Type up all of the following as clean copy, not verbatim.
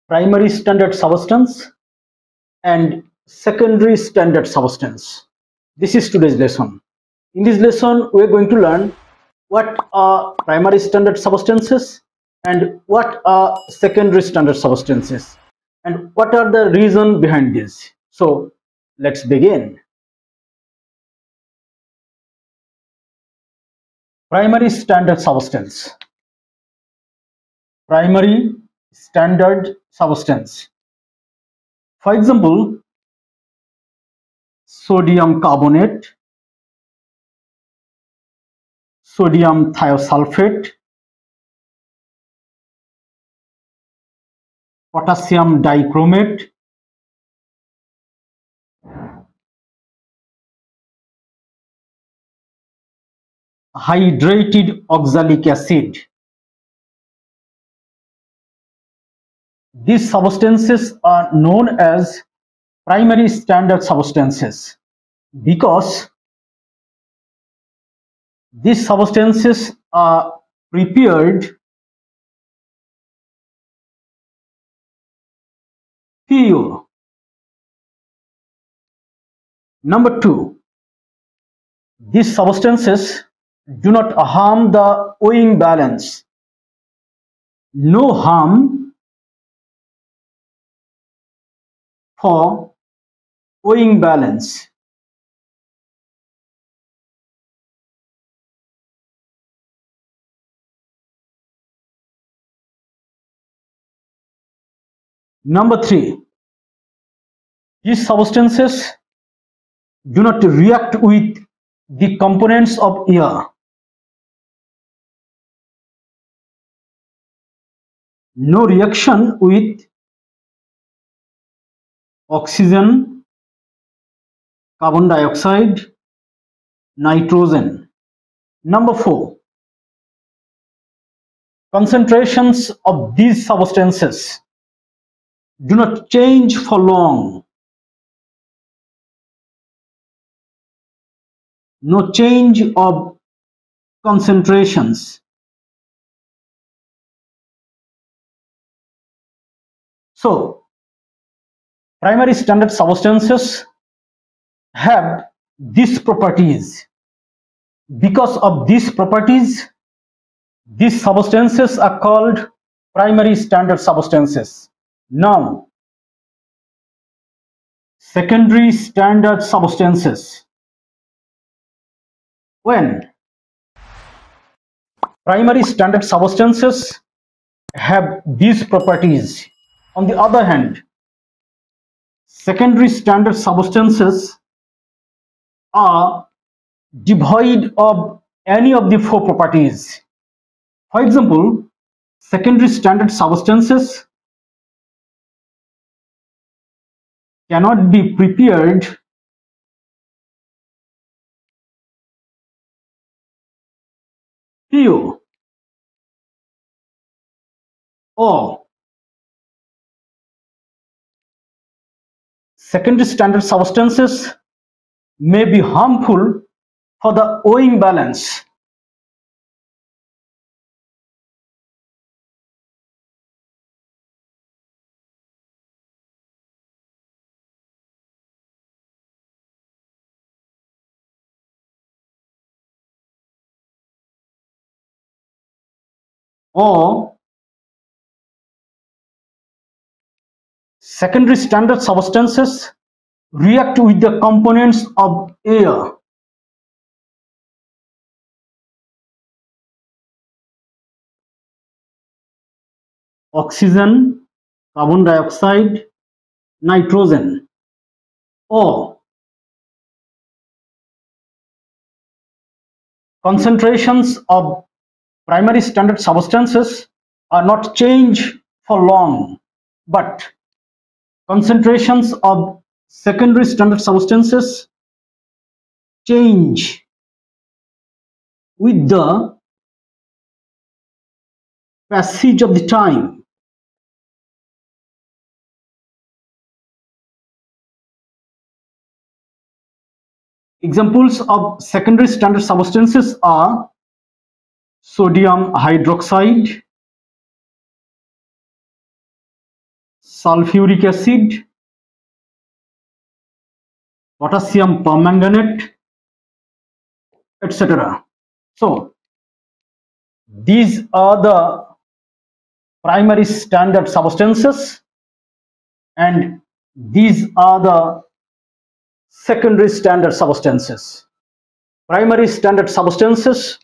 primary standard substance and secondary standard substance. This is today's lesson. In this lesson, we are going to learn what are primary standard substances and what are secondary standard substances and what are the reason behind this. So let's begin. Primary standard substance. Primary standard substance. For example, sodium carbonate, sodium thiosulfate, potassium dichromate, hydrated oxalic acid. These substances are known as primary standard substances because these substances are prepared pure. Number two, these substances do not harm the weighing balance. No harm for weighing balance. Number three, these substances do not react with the components of air. No reaction with oxygen, carbon dioxide, nitrogen. Number four, concentrations of these substances do not change for long. No change of concentrations. So, primary standard substances have these properties. Because of these properties, these substances are called primary standard substances. Now, secondary standard substances. When primary standard substances have these properties, on the other hand, secondary standard substances are devoid of any of the four properties. For example, secondary standard substances cannot be prepared pure or secondary standard substances may be harmful for the weighing balance. Or secondary standard substances react with the components of air. Oxygen, carbon dioxide, nitrogen. Or concentrations of primary standard substances are not changed for long, but concentrations of secondary standard substances change with the passage of the time. Examples of secondary standard substances are sodium hydroxide, sulfuric acid, potassium permanganate, etc. So these are the primary standard substances, and these are the secondary standard substances. Primary standard substances,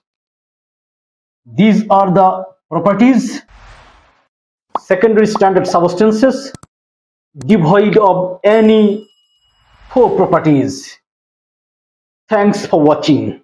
these are the properties. Secondary standard substances, devoid of any four properties. Thanks for watching.